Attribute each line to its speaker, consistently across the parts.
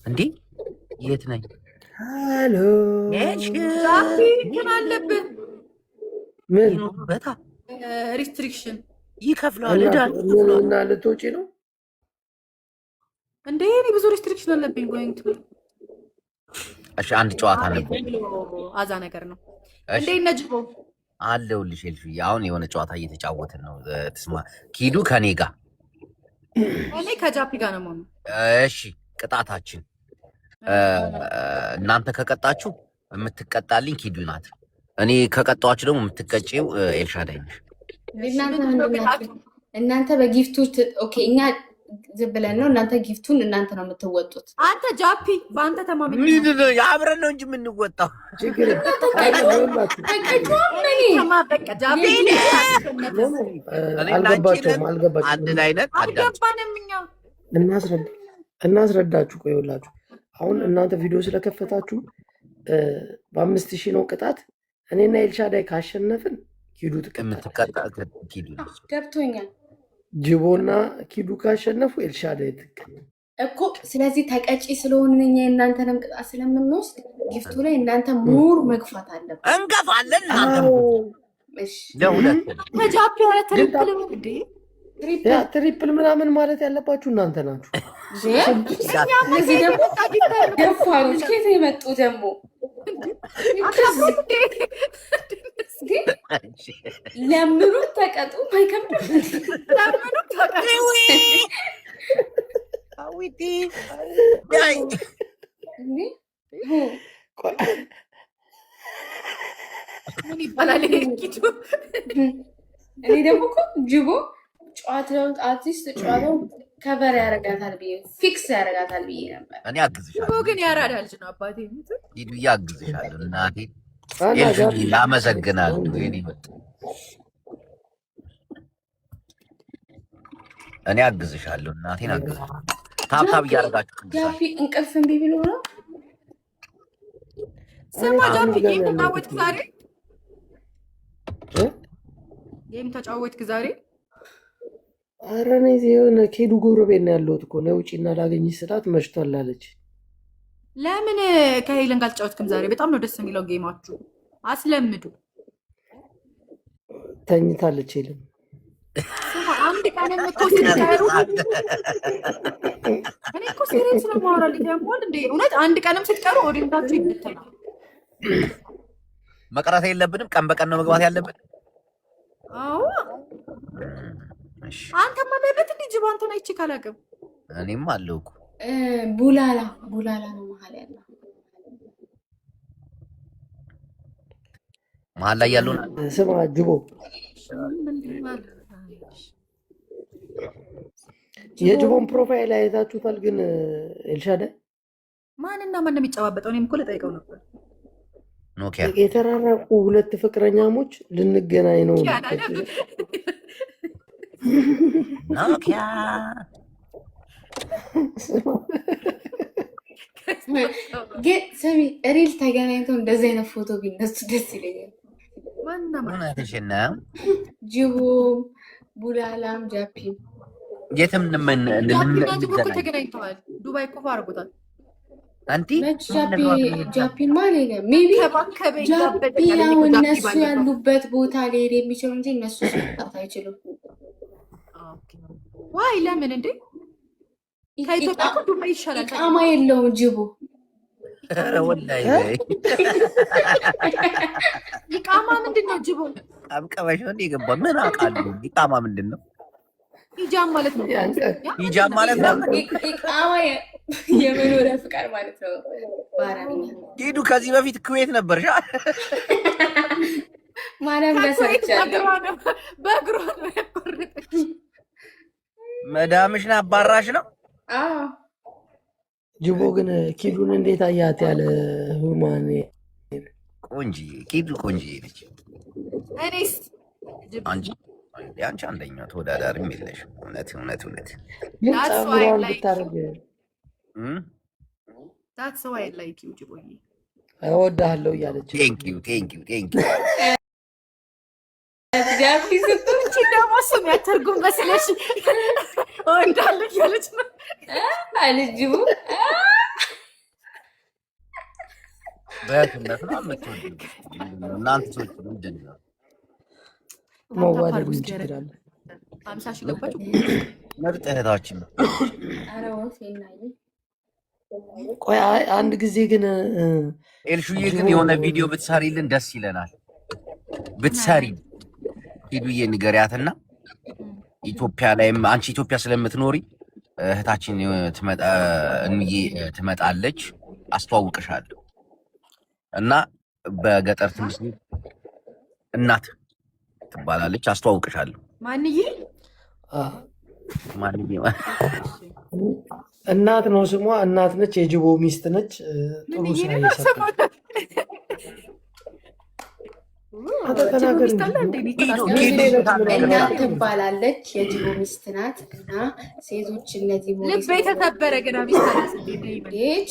Speaker 1: እንዴ የት ነኝ?
Speaker 2: ሃሎ
Speaker 3: ዛፒ እንትን አለብህ።
Speaker 2: ምን
Speaker 1: ይኖርበታ
Speaker 3: ሪስትሪክሽን
Speaker 1: ይከፍለዋል።
Speaker 2: እና ልትወጪ ነው
Speaker 3: እንዴ? እኔ ብዙ ሪስትሪክሽን አለብኝ። ጎይንግ ቱ
Speaker 1: እሺ፣ አንድ ጨዋታ ነበር።
Speaker 3: አዛ ነገር ነው እንዴ? ነጅቦ
Speaker 1: አለሁልሽ ኤልፍዬ። አሁን የሆነ ጨዋታ እየተጫወትን ነው። ትስማ ኪዱ ከኔ ጋር
Speaker 3: እኔ ከጃፒ ጋር ነው ማለት።
Speaker 1: እሺ፣ ቅጣታችን እናንተ ከቀጣችሁ የምትቀጣልኝ ኪዱ ናት። እኔ ከቀጣኋችሁ ደግሞ የምትቀጪው ኤልሻዳይ ነሽ።
Speaker 4: እናንተ በጊፍቶች ኦኬ፣ እኛ ዝም ብለን ነው። እናንተ ጊፍቱን እናንተ ነው የምትወጡት።
Speaker 3: አንተ ጃፒ በአንተ ተማመን።
Speaker 1: አብረን ነው እንጂ የምንወጣው።
Speaker 2: ችግር አልገባቸውም።
Speaker 1: አንድ አይነት
Speaker 2: እናስረዳችሁ። ቆይ ይኸውላችሁ፣ አሁን እናንተ ቪዲዮ ስለከፈታችሁ በ5000 ነው ቅጣት። እኔና ኤልሻዳይ ካሸነፍን ኪዱ
Speaker 4: ገብቶኛል።
Speaker 2: ጅቦና ኪዱ ካሸነፉ ኤልሻዳይ
Speaker 4: እኮ። ስለዚህ ተቀጪ ስለሆንን እኛ የእናንተንም ቅጣት ስለምንወስድ ጊፍቱ ላይ እናንተ ሙር መግፋት አለብን።
Speaker 1: እንገፋለን።
Speaker 2: ትሪፕል ምናምን ማለት ያለባችሁ እናንተ ናችሁ።
Speaker 4: እነዚህ ደግሞ ደፋሮች ከየት የመጡ ደግሞ ለምኑ ተቀጡ። አይከብድም። ለምኑ ተቀጡ።
Speaker 3: ምን ይባላል?
Speaker 4: እኔ ደግሞ እኮ ጅቦ ጨዋታውን አርቲስት ጨዋታውን ከቨር ያደርጋታል ብዬ ፊክስ ያደርጋታል ብዬ ነበር።
Speaker 1: እኔ አግዝሻለሁ።
Speaker 3: ግን ያራዳል ልጅ ነው አባቴ።
Speaker 1: ሂዱዬ አግዝሻለሁ እናቴ። አመሰግናለሁ። እኔ አግዝሻለሁ እናቴን አግዝሻለሁ። ታብታብ እያደረጋችሁ
Speaker 4: ጃፒ እንቅልፍ እምቢ ብሎ ነው።
Speaker 3: ስማ ጃፒ ጌም ተጫወትክ ዛሬ? ጌም ተጫወትክ ዛሬ?
Speaker 2: ኧረ እኔ የሆነ ኬዱ ጎረቤት ነው ያለሁት እኮ ነው። ውጪና ላገኝሽ ስላት መሽቷል አለች።
Speaker 3: ለምን ከሄለን ጋር አልተጫወትክም ዛሬ? በጣም ነው ደስ የሚለው ጌማችሁ። አስለምዱ።
Speaker 2: ተኝታለች ሄለን።
Speaker 3: አንድ ቀን እኮ ሲቀሩ እኔ እኮ ሲሪየስ ስለማወራልኝ ያሟል እንዴ? እውነት አንድ ቀንም ስትቀሩ ኦዲንታችሁ ይበተናል።
Speaker 1: መቅረት የለብንም። ቀን በቀን ነው መግባት ያለብን።
Speaker 3: አዎ አንተ ማለበት እንዴ? ጅብ አንተን አይቼ ካላቀም
Speaker 1: እኔም አለው እኮ
Speaker 4: ቡላላ ነው መሀል ያለው።
Speaker 1: መሀል ላይ ያለው
Speaker 2: ስማ ጅቦ፣ የጅቦን ፕሮፋይል አይታችሁታል? ግን ኤልሻዳይ
Speaker 3: ማንና ማን ነው የሚጨባበጠው? እኔም እኮ ልጠይቀው ነበር።
Speaker 1: ኖኪያ
Speaker 2: የተራራቁ ሁለት ፍቅረኛሞች ልንገናኝ ነው።
Speaker 1: ኖኪያ
Speaker 4: ግን ስሚ፣ ሪል ተገናኝተው እንደዚህ አይነት ፎቶ ቢነሱ ደስ ይለኛል። ጅቦም ቡላላም ጃፒም
Speaker 1: የትም
Speaker 3: ተገናኝተዋል። ዱባይ እኮ አድርጎታል።
Speaker 1: አንቲ
Speaker 4: ጃፒን ማለት ነው። ሜቢ ጃፒ ያው እነሱ ያሉበት ቦታ ሊሄድ የሚችለው እንጂ እነሱ መጣት አይችሉም።
Speaker 3: ዋይ ለምን እንዴ? ከኢትዮጵያ እኮ ዱባይ ይሻላል።
Speaker 4: ኢቃማ የለውም ጅቡ።
Speaker 1: ኧረ ወላሂ
Speaker 3: ኢቃማ ምንድን ነው? ጅቡ
Speaker 1: አብቀባሽ ነው የገባ ምን አውቃለሁ። ኢቃማ ምንድን ነው?
Speaker 3: ሂጃብ ማለት ነው።
Speaker 1: ሂጃብ ማለት ነው።
Speaker 4: ኢቃማ የመኖሪያ ፍቃድ ማለት ነው በአረብኛ።
Speaker 1: ሂዱ። ከዚህ በፊት ኩዌት ነበርሽ?
Speaker 4: ማርያም ለሰርቻለሁ።
Speaker 3: በእግሯ ነው ያቆረጠች።
Speaker 1: መዳምሽን አባራሽ ነው?
Speaker 4: አዎ።
Speaker 2: ጅቦ ግን ኪዱን እንዴት አያት? ያለ ሁማን
Speaker 1: ቆንጂ ኪዱ ቆንጂ ነች።
Speaker 3: እኔስ
Speaker 1: አንቺ አንደኛ ተወዳዳሪም የለሽ። እውነት
Speaker 3: That's why I like you, ጅቦዬ።
Speaker 2: እወድሃለሁ እያለች
Speaker 1: ቴንኪው
Speaker 4: ጃፒ ስትንቺ
Speaker 3: ደግሞ ስም ያተርጉም መስለሽ እወዳለሁ እያለች ነው
Speaker 4: አለ ጅቡ።
Speaker 1: በእህትነት ነው የምትወጂው? እናንተ ሰዎች ምንድን ነው
Speaker 2: መዋደድ ችግር አለ?
Speaker 3: 50 ሺህ ገባች።
Speaker 1: ምርጥ እህታችን ነው።
Speaker 2: ቆይ አንድ ጊዜ ግን
Speaker 1: ኤልሹዬ ግን የሆነ ቪዲዮ ብትሰሪልን ደስ ይለናል። ብትሰሪ ሂዱዬ ንገሪያትና ኢትዮጵያ ላይም አንቺ ኢትዮጵያ ስለምትኖሪ እህታችን ትመጣለች፣ አስተዋውቅሻለሁ እና በገጠር ትንሽ እናት ትባላለች፣ አስተዋውቅሻለሁ።
Speaker 3: ማንዬ
Speaker 2: እናት ነው ስሟ፣ እናት ነች፣ የጅቦ ሚስት ነች። ጥሩ ስራ እየሰራች
Speaker 4: እናት ትባላለች፣ የጅቦ ሚስት ናት። እና ሴቶች እነዚህ
Speaker 3: ልብ የተሰበረ ገና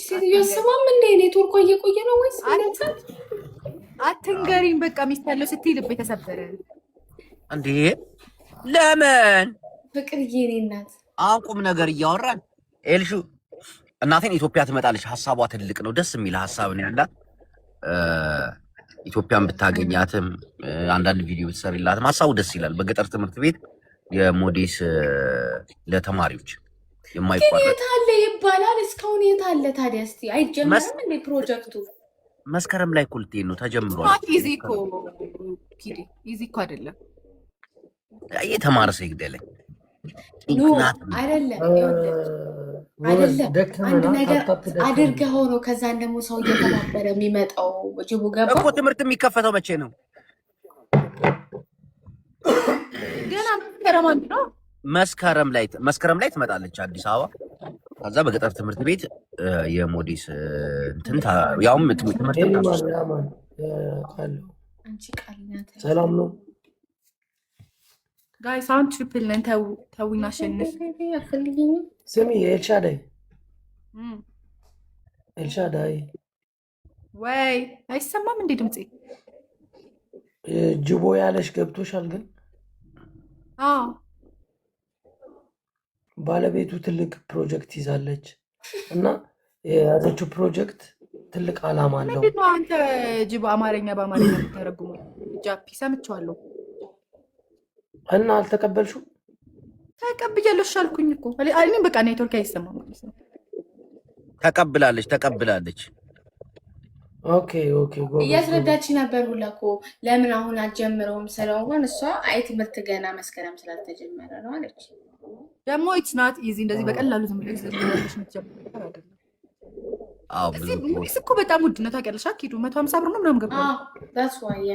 Speaker 4: ሴትዮ ስማም እንደ ኔትወርኳ እየቆየ ነው ወይስ
Speaker 3: አትንገሪኝ። በቃ ሚስት ያለው ስትይ ልብ የተሰበረ
Speaker 1: እንዴ? ለምን
Speaker 4: ፍቅርዬ? እኔ እናት
Speaker 1: አሁን ቁም ነገር እያወራን ኤልሹ እናቴን ኢትዮጵያ ትመጣለች። ሀሳቧ ትልቅ ነው፣ ደስ የሚል ሀሳብ ነው ያላት። ኢትዮጵያን ብታገኛትም አንዳንድ ቪዲዮ ብትሰሪላትም ሀሳቡ ደስ ይላል። በገጠር ትምህርት ቤት የሞዴስ ለተማሪዎች የማይቋረጥ
Speaker 4: የት አለ ይባላል። እስካሁን የት አለ ታዲያ? እስቲ አይጀመርም እንዴ ፕሮጀክቱ?
Speaker 1: መስከረም ላይ እኮ ልትሄድ ነው፣ ተጀምሯል።
Speaker 3: ኢዚ እኮ አይደለም።
Speaker 1: የተማረ ሰው ይግደለኝ
Speaker 4: አይደለም። አንድ ነገር አድርገኸው ነው ከዛን ደግሞ ሰው እየተባበረ የሚመጣው። ጅቡ ገባ
Speaker 1: እኮ። ትምህርት የሚከፈተው መቼ ነው?
Speaker 3: ገና መስከረም ላይ ትመጣለች አዲስ አበባ። ከዛ በገጠር ትምህርት ቤት የሞዴስ ያውም ትምህርት
Speaker 2: ሰላም ነው
Speaker 3: ጋይስ። አሁን ትሪፕል ነን። ተዊና አሸንፍ።
Speaker 2: ስሚ ኤልሻዳይ
Speaker 3: ወይ አይሰማም እንዴ ድምፄ?
Speaker 2: ጅቦ ያለሽ ገብቶሻል? ግን ባለቤቱ ትልቅ ፕሮጀክት ይዛለች እና የያዘችው ፕሮጀክት ትልቅ ዓላማ አለው።
Speaker 3: ምንድን ነው አንተ ጅቦ አማርኛ በአማርኛ የምታረጉመው? ጃፒ ሰምቼዋለሁ
Speaker 2: እና አልተቀበልሽው?
Speaker 3: ተቀብያለሁ አልኩኝ እኮ እኔም በቃ ኔትወርክ አይሰማም ማለት ነው።
Speaker 1: ተቀብላለች።
Speaker 2: ኦኬ
Speaker 4: እያስረዳች ነበር ሁላ እኮ ለምን አሁን አልጀምረውም ስለሆን እሷ አይ ትምህርት ገና መስከረም ስላልተጀመረ ነው አለች።
Speaker 3: ደግሞ ኢትስ ናት ኢዚ እንደዚህ በቀላሉ ዝም ብለሽ ስለሽ የምትጀምረው አይደለም። እኮ በጣም ውድ ነው ታውቂያለሽ። ኪዱ 150 ብር ነው ምናምን ገባ።
Speaker 4: ዳትስ ዋይ ያ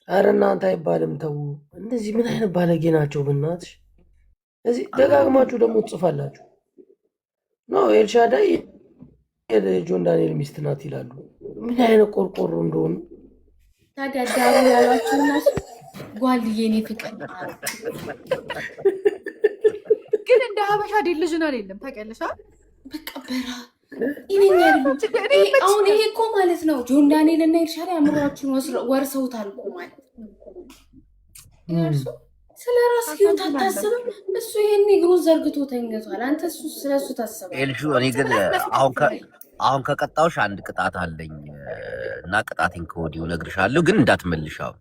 Speaker 2: ኧረ እናንተ አይባልም ተው። እንደዚህ ምን አይነት ባለጌ ናቸው በእናትሽ። እዚህ ደጋግማችሁ ደግሞ ትጽፋላችሁ። ኖ ኤልሻዳይ የጆን ዳንኤል ሚስት ናት ይላሉ። ምን አይነት ቆርቆሮ እንደሆኑ
Speaker 4: ታዲያ ዳሩ ያሏችሁ እናስ ጓልዬ እኔ ፍቅር
Speaker 3: ግን እንደ ሀበሻ ዲልዥናል የለም ታውቂያለሽ።
Speaker 4: በቃ በራ አሁን ይሄ እኮ ማለት ነው ጆን ዳንኤል እና ኤልሻዳይ አእምሯችሁን ወርሰውታል እኮ ማለት ነው። ስለ ራስ ህይወት አታስብም። እሱ ይሄን እግሩን ዘርግቶ ተኝቷል። አንተ እሱ ስለሱ ታስባለህ።
Speaker 1: ኤልሹ እኔ ግን አሁን ከቀጣውሽ አንድ ቅጣት አለኝ እና ቅጣቴን ከወዲሁ እነግርሻለሁ፣ ግን እንዳትመልሻው።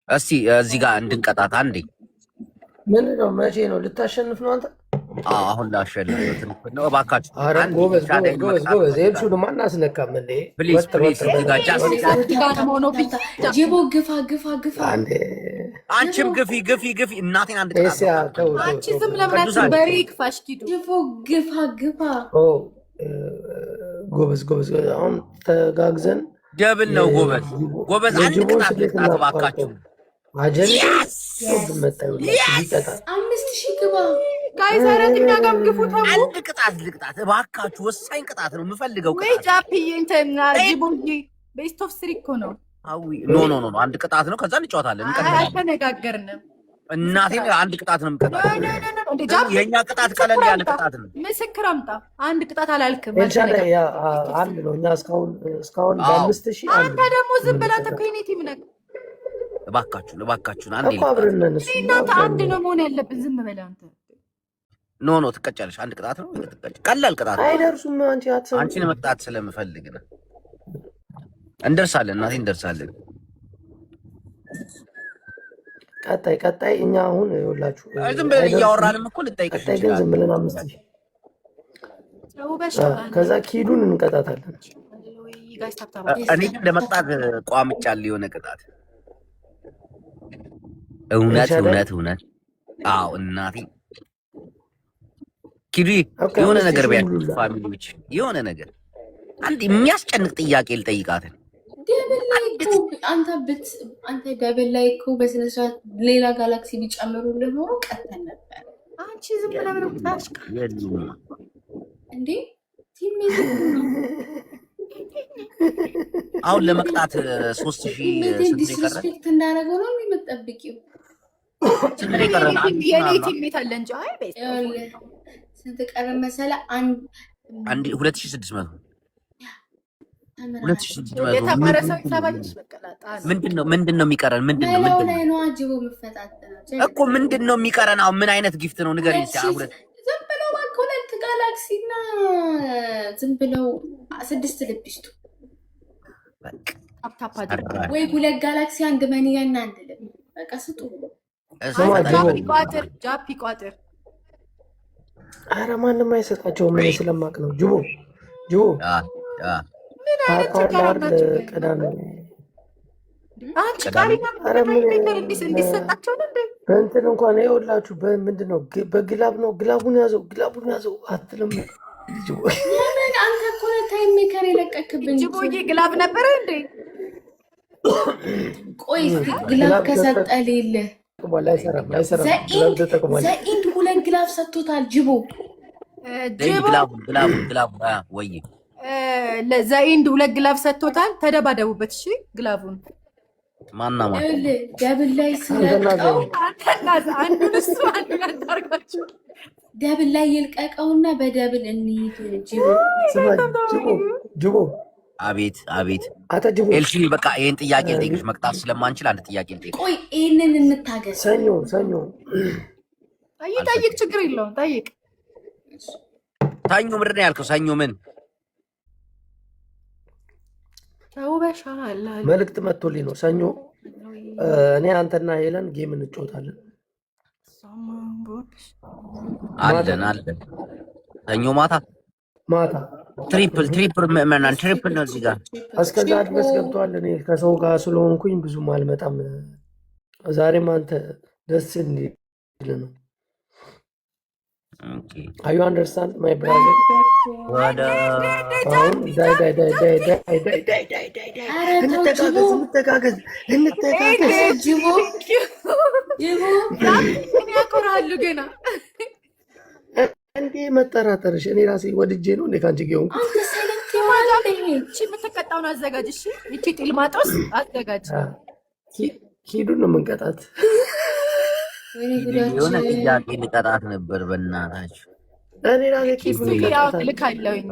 Speaker 1: እስቲ እዚህ ጋር እንድንቀጣት አንዴ።
Speaker 2: ምንድን ነው? መቼ ነው? ልታሸንፍ ነው አንተ?
Speaker 1: አሁን ላሸንፍ ነው እባካችሁ።
Speaker 2: ኧረ ጎበዝ ኤልሹ ደግሞ አናስነካም እንዴ?
Speaker 1: ፕሊዝ
Speaker 4: ጅቦ ግፋ
Speaker 1: አንቺም ግፊ እናቴን አንድ ቅጣት።
Speaker 3: አንቺ ዝም ለምናችሁ በሬ ይክፋሽ። ኪዱ
Speaker 4: ጅቦ ግፋ
Speaker 2: ጎበዝ አሁን ተጋግዘን
Speaker 1: ደብል ነው። ጎበዝ አንድ ቅጣት እባካችሁ።
Speaker 2: አጀል
Speaker 1: ይቀጣል።
Speaker 4: 5000 ግባ
Speaker 3: ጋይዛራት እኛ ጋር ግፉ ተው።
Speaker 1: አንድ ቅጣት ልቅጣት እባካችሁ። ወሳኝ ቅጣት ነው የምፈልገው።
Speaker 3: ወይ ጃፒዬ እንትና ጅቦዬ ቤስት ኦፍ 3 እኮ ነው።
Speaker 1: አዊ ኖ አንድ ቅጣት ነው። ከዛ እንጫወታለን።
Speaker 3: አልተነጋገርንም።
Speaker 1: እናቴን አንድ ቅጣት ነው የምቀጣት። የኛ ቅጣት ቀለል ያለ ቅጣት ነው።
Speaker 3: ምስክር አምጣ። አንድ ቅጣት አላልክም።
Speaker 2: አንድ ነው። እኛ እስካሁን በ5000
Speaker 3: አንተ ደግሞ ዝም ብላ ተኮይኔቲ ምነክ
Speaker 1: እባካችሁን አንዴ
Speaker 2: እኮ አብረን ነን።
Speaker 3: እናንተ አንድ ነው መሆን ያለብን። ዝም በላ አንተ
Speaker 1: ኖ ኖ ትቀጫለሽ። አንድ ቅጣት ነው ቀላል ቅጣት ነው።
Speaker 2: አይደርሱም።
Speaker 1: አንቺን መቅጣት ስለምፈልግ ነው። እንደርሳለን፣ እናቴ እንደርሳለን።
Speaker 2: ቀጣይ እኛ አሁን ይኸውላችሁ
Speaker 1: ዝም ብለን እያወራንም እኮ ልጠይቅሽ
Speaker 2: ቀጣይ ግን ዝም ብለን 5 ከዛ ኪዱን እንቀጣታለን።
Speaker 1: እኔ ግን ለመቅጣት ቋምጫለሁ የሆነ ቅጣት እውነት አዎ እናቴ ኪዱ የሆነ ነገር ቢያችሁ ፋሚሊዎች የሆነ ነገር አንድ የሚያስጨንቅ ጥያቄ ልጠይቃትን።
Speaker 4: አንተ ደብል ላይ እኮ በስነ ስርዓት ሌላ ጋላክሲ ቢጨምሩልህ ኖሮ ቀተን ነበር።
Speaker 5: አንቺ ዝም ብለህ ምን ብታሽ
Speaker 4: እንዴ ቲም
Speaker 1: አሁን ለመቅጣት 3000
Speaker 4: ዲስሪስፔክት እንዳደረገው ነው የምትጠብቂው?
Speaker 5: የኔ ቲሜት አለ እንጂ አይ ቤት
Speaker 4: ስንት ቀረ መሰለህ?
Speaker 1: 2600
Speaker 5: የተማረ ሰው ይሰባልሽ በቀላጣ
Speaker 1: ምንድን ነው የሚቀረን? ምንድን
Speaker 4: ነው አጅቦ መፈታተናቸው
Speaker 1: እኮ ምንድን ነው የሚቀረን? አሁን ምን አይነት ጊፍት ነው ንገሪኝ።
Speaker 4: ዝም ብለው ሁለት ጋላክሲ እና ዝም ብለው 6 ልብ ይስጡ ወይ 2 ጋላክሲ 1 መንያ እና 1 ልብ በቃ ስጡ።
Speaker 5: ጃፒ ቋጥር
Speaker 2: ኧረ ማንም አይሰጣቸውም። እኔ ስለማቅ ነው። ጅቦ
Speaker 5: እንዲሰጣቸው
Speaker 2: በእንትን እንኳን ይኸውላችሁ ምንድን ነው በግላብ ነው። ግላቡን ያዘው አትልም።
Speaker 4: አንተ እኮ ታይም ሜከር የለቀክብን
Speaker 5: ጅቦዬ ግላብ ነበረ እንዴ?
Speaker 4: ቆይ ግላብ ከሰጠ ሌለ ዘኢንድ 2 ግላብ ሰጥቶታል ጅቦ።
Speaker 1: ወይ
Speaker 5: ለዘኢንድ 2 ግላብ ሰጥቶታል። ተደባደቡበት። እሺ ግላቡን
Speaker 1: ማና
Speaker 4: ደብል ላይ ስለቀቀው
Speaker 5: አንዱን እሱ አንዱን አንታርጋችሁ
Speaker 4: ደብል ላይ ይልቀቀውና በደብል እንሂድ።
Speaker 2: ጅቦ
Speaker 1: አቤት
Speaker 2: አታ ጅቦ
Speaker 1: ኤልሲ በቃ ይሄን ጥያቄ ልጠይቅሽ። መቅጣት ስለማንችል አንድ ጥያቄ ልጠይቅሽ።
Speaker 4: ቆይ ይሄንን እንታገስ።
Speaker 2: ሰኞ
Speaker 5: ጠይቅ፣ ችግር የለውም ጠይቅ።
Speaker 1: ሰኞ ምንድን ነው ያልከው? ሰኞ ምን
Speaker 5: ተውበሻል?
Speaker 2: መልዕክት መጥቶልኝ ነው። ሰኞ እኔ አንተና ሄለን ጌም እንጫወታለን።
Speaker 1: አለን ሰኞ ማታ ትሪፕል ምዕመናን ትሪፕል ነው እዚህ ጋር
Speaker 2: እስከዛ ድረስ ገብቷል። እኔ ከሰው ጋር ስለሆንኩኝ ብዙም አልመጣም። ዛሬም አንተ ደስ እንዲል ነው። አዩ አንደርስታንድ ማይ ብራዘር እንተጋገዝ
Speaker 5: ያኮራሉ ገና
Speaker 2: እንዴ መጠራጠርሽ እኔ ራሴ ወድጄ ነው እንዴ ካንቺ ጋር ሆንኩ።
Speaker 5: የምትቀጣውን አዘጋጅ። እሺ ይቺ ጢልማጦስ አዘጋጅ።
Speaker 2: ኪዱን ነው የምንቀጣት።
Speaker 1: የሆነ ጥያቄ ልቀጣት ነበር በእናታችሁ።
Speaker 2: እኔ ራሴ ኪዱን
Speaker 5: ልካለሁኝ።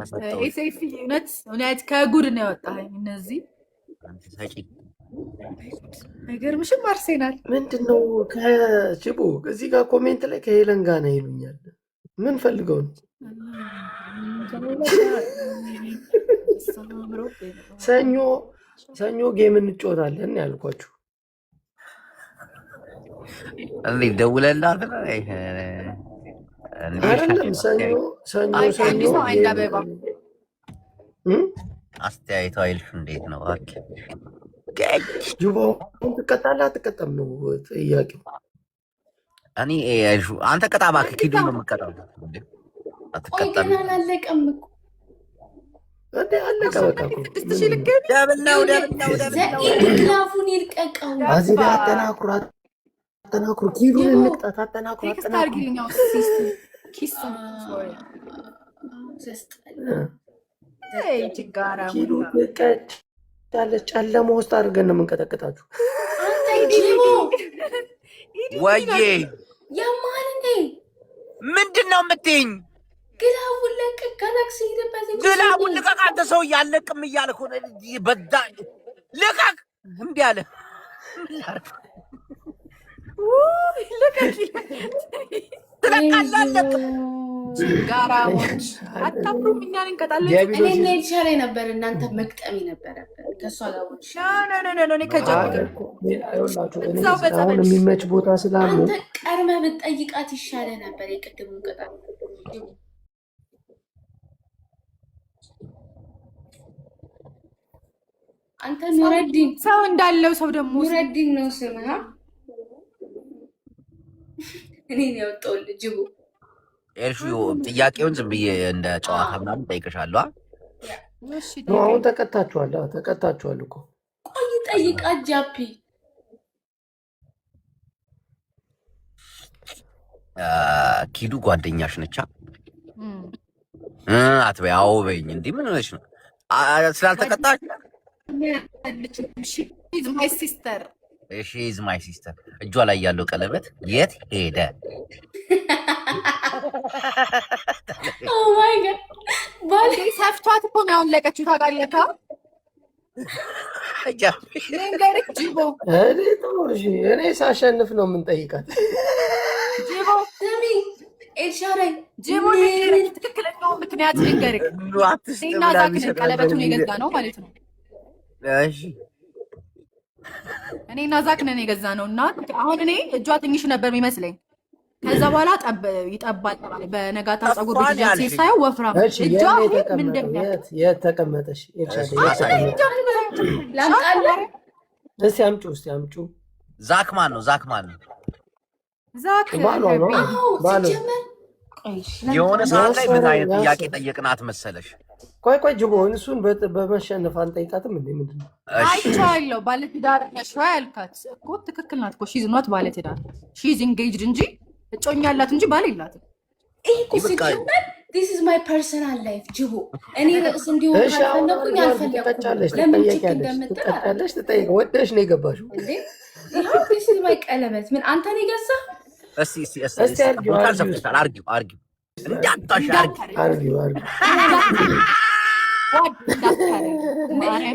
Speaker 5: ኤሴፊ እውነት ከጉድ ነው ያወጣኸኝ። እነዚህ አይገርምሽም? አርሴናል
Speaker 2: ምንድን ነው ከጅቦ እዚህ ጋር ኮሜንት ላይ ከሄለን ጋር ነው ይሉኛል። ምን ፈልገው ነው? ሰኞ ጌም እንጫወታለን ያልኳችሁ።
Speaker 1: እንዴ ደውለላት
Speaker 2: አይደለም? ሰኞ
Speaker 1: አስተያየቷ አይልሽ እንዴት ነው?
Speaker 2: ጅቦ ትቀጣለህ አትቀጣም ነው ጥያቄው።
Speaker 1: እኔ አንተ ቀጣ እባክህ። ኪዱ ነው የምትቀጣው። አትቀጣም።
Speaker 4: አላለቀም እኮ
Speaker 2: እንዴ አለቀ። በቃ
Speaker 4: ግላፉን ይልቀቀው።
Speaker 2: እዚህ ጋር አጠናክሩ። ኪዱን እንቅጣት። አጠናክሩ። ኪዱን ያለች ጨለማ ውስጥ አድርገን ነው የምንቀጠቅጣችሁ።
Speaker 1: ወይዬ
Speaker 4: ያማል እንዴ?
Speaker 1: ምንድን ነው የምትይኝ?
Speaker 4: ግላቡን ለቀቅ። ጋላክሲ ሄደበት እንጂ
Speaker 1: ግላቡን ልቀቅ። አንተ ሰው እያለቅም እያልኩ በዳ ልቀቅ። እምቢ አለ።
Speaker 5: ጋራሞች አታፍሩም? እኛን እንቀጣለን።
Speaker 4: እኔ ይሻለኝ ነበር እናንተ መቅጠም ነበረብን። ከሷ ጋር ወንሽ
Speaker 5: እኔ ከጃፒ
Speaker 2: አሁን የሚመች ቦታ ስላሉ
Speaker 4: አንተ ቀድመህ ብትጠይቃት ይሻለ ነበር። የቅድሙን ቅጣት አንተ ኑረዲን
Speaker 5: ሰው እንዳለው ሰው ደግሞ
Speaker 4: ኑረዲን ነው ስምህ። እኔ ነው ያወጣሁልህ ጅቡ።
Speaker 1: ኤልሹ ጥያቄውን ዝም ብዬ እንደ ጨዋታ ምናምን ጠይቅሻለሁ።
Speaker 2: አሁን ተቀጣችኋል እኮ።
Speaker 4: ቆይ ጠይቃት ጃፒ።
Speaker 1: ኪዱ ጓደኛሽ ነቻ? አትበይ። አዎ በይኝ። እንዲህ ምን ሆነሽ ነው? ስላልተቀጣች
Speaker 5: ማይ ሲስተር
Speaker 1: ሺዝ ማይ ሲስተር። እጇ ላይ ያለው ቀለበት የት ሄደ?
Speaker 4: ኦ ማይ ጋድ ባል
Speaker 5: ሰፍቷት እኮ ነው ያለቀችው። ታውቃለህ? ልንገርህ ጅቦ፣
Speaker 2: እኔ ሳሸንፍ ነው የምንጠይቃት።
Speaker 5: ጅቦ
Speaker 4: ስሚ ኤልሻዳይ
Speaker 5: ጅቦ ትክክለኛው ምክንያት ልንገርህ። እና ዛክን ቀለበቱን የገዛ ነው ማለት ነው።
Speaker 1: እሺ
Speaker 5: እኔና ዛክ ነን የገዛ ነው። እና አሁን እኔ እጇ ትንሽ ነበር የሚመስለኝ። ከዛ በኋላ ይጠባል። በነጋታ ፀጉር ቤት ሳየው ወፍራም እጇ ምን እንደሚያውቅ
Speaker 2: የት ተቀመጠሽ? እስኪ አምጪው።
Speaker 1: ዛክ ማን ነው? ዛክ
Speaker 5: ዛክ የሆነ ሰዓት ላይ ምን አይነት ጥያቄ ጠየቅናት መሰለሽ?
Speaker 2: ቆይ ጅቦ፣ እሱን በመሸነፍ አንጠይቃትም እንዴ? ምንድን ነው
Speaker 5: አይቼዋለሁ። ባለትዳር ነሽ ያልካት እኮ ትክክል ናት እኮ። ሺዝ ኖት ባለትዳር፣ ሺዝ ኢንጌጅድ እንጂ እጮኛ ያላት እንጂ ባል የላትም።
Speaker 4: This is my personal life ጅቦ። እኔ ርዕስ እንዲሆን ካልፈለኩኝ አልፈለኩም። ለምን ችግር እንደምትጠቃለሽ
Speaker 2: ትጠይቅ። ወደሽ ነው የገባሽው እንዴ?
Speaker 4: this is my ቀለበት ምን አንተ ነው የገዛህ?
Speaker 1: እስቲ አርጊው እንዳታሻርጊው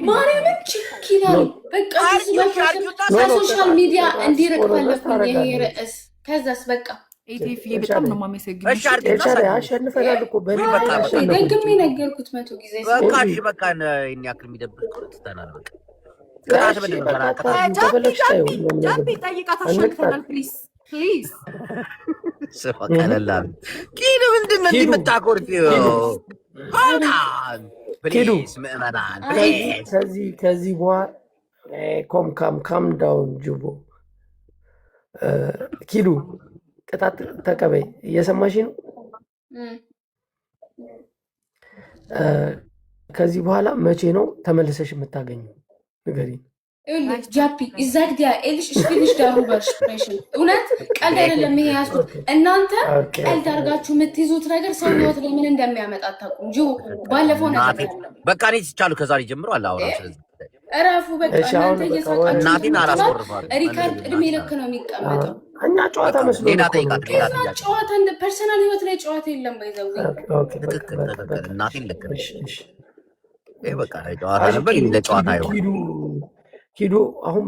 Speaker 4: ማርያምን ችኪና በቃ ከሶሻል ሚዲያ እንዲርቅ ፈለኩኝ ይሄ ርዕስ። ከዛስ በቃ
Speaker 5: ኢቲቪ በጣም ነው የማመሰግነው።
Speaker 2: አሸንፈናል እኮ
Speaker 4: ደግሜ ነገርኩት 100 ጊዜ።
Speaker 1: በቃ እኔ ያክል የሚደብቅ እኮ ትተናል። በቃ
Speaker 5: ጠይቃት አሸንፈናል። ፕሊዝ
Speaker 1: ቀለላ ኪዱ ምንድን ነው የምታኮርፊው? ፕሊዝ ምዕመናን
Speaker 2: ከዚህ በኋላ ካም ዳውን ጅቦ። ኪዱ ቅጣት ተቀበይ። እየሰማሽ ነው? ከዚህ በኋላ መቼ ነው ተመልሰሽ የምታገኘው? ንገሪኝ።
Speaker 4: ጃፒ ኢዛግዲያ ኤልሽ ስፒኒሽ ዳሩበር ስፕሬሽን እውነት ቀልድ አይደለም ይሄ ያዝኩት። እናንተ ቀልድ አድርጋችሁ የምትይዙት ነገር ሰው ህይወት ላይ ምን እንደሚያመጣ አታውቁም። ጅቦ ባለፈው ነገር
Speaker 1: በቃ እኔ ትቻሉ ከዛሬ ጀምሮ አላወራም። ስለዚህ
Speaker 4: እረፉ በቃ። እናንተ እየሳቃችሁ
Speaker 1: እናቴን አላስቆርፋለሁ።
Speaker 4: ሪካርድ እድሜ ልክ ነው የሚቀመጠው።
Speaker 2: እኛ ጨዋታ መስሎ
Speaker 1: ሌላ ጠይቃት።
Speaker 4: ጨዋታ ፐርሰናል ህይወት ላይ ጨዋታ የለም። ባይዘው
Speaker 1: ትክክል እናቴን ልክ ነሽ። ይሄ በቃ ጨዋታ ነበር። እንደ ጨዋታ ይሆን
Speaker 2: ኪዱ። አሁን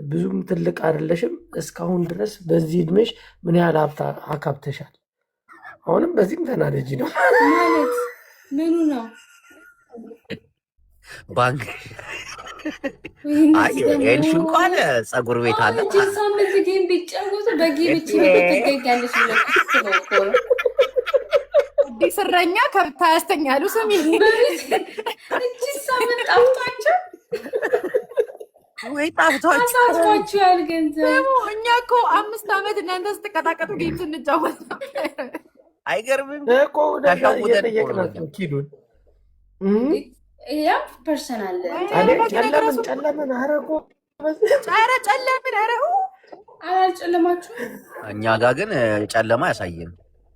Speaker 2: ብዙም ትልቅ አይደለሽም። እስካሁን ድረስ በዚህ እድሜሽ ምን ያህል ሀብት አካብተሻል? አሁንም በዚህም ተናደጂ ነው
Speaker 4: ማለት ምኑ ነው?
Speaker 1: ባንክ ኤልሹ እንኳን ፀጉር ቤት አለ።
Speaker 4: ሳምንት ጌም ቢጫወቱ በጌም ብቻ ትገኛለች ብለው
Speaker 5: አዲስ እረኛ ከብት ያስተኛሉ። ስሚ
Speaker 4: እቺ ሳምንት ጣፍቷቸው
Speaker 1: ወይ ጣፍቷቸው
Speaker 4: ያልገንዘብ
Speaker 5: እኛ እኮ 5 ዓመት እናንተ ስትቀጣቀጡ ጌም ስንጫወት
Speaker 1: አይገርምም
Speaker 2: እኮ እየጠየቅናት ነው ኪዱን።
Speaker 4: ያ ፐርሰናል
Speaker 2: ጨለምን አረቆ
Speaker 5: ጨለምን አረሁ
Speaker 4: አልጨለማችሁ።
Speaker 1: እኛ ጋር ግን ጨለማ ያሳየን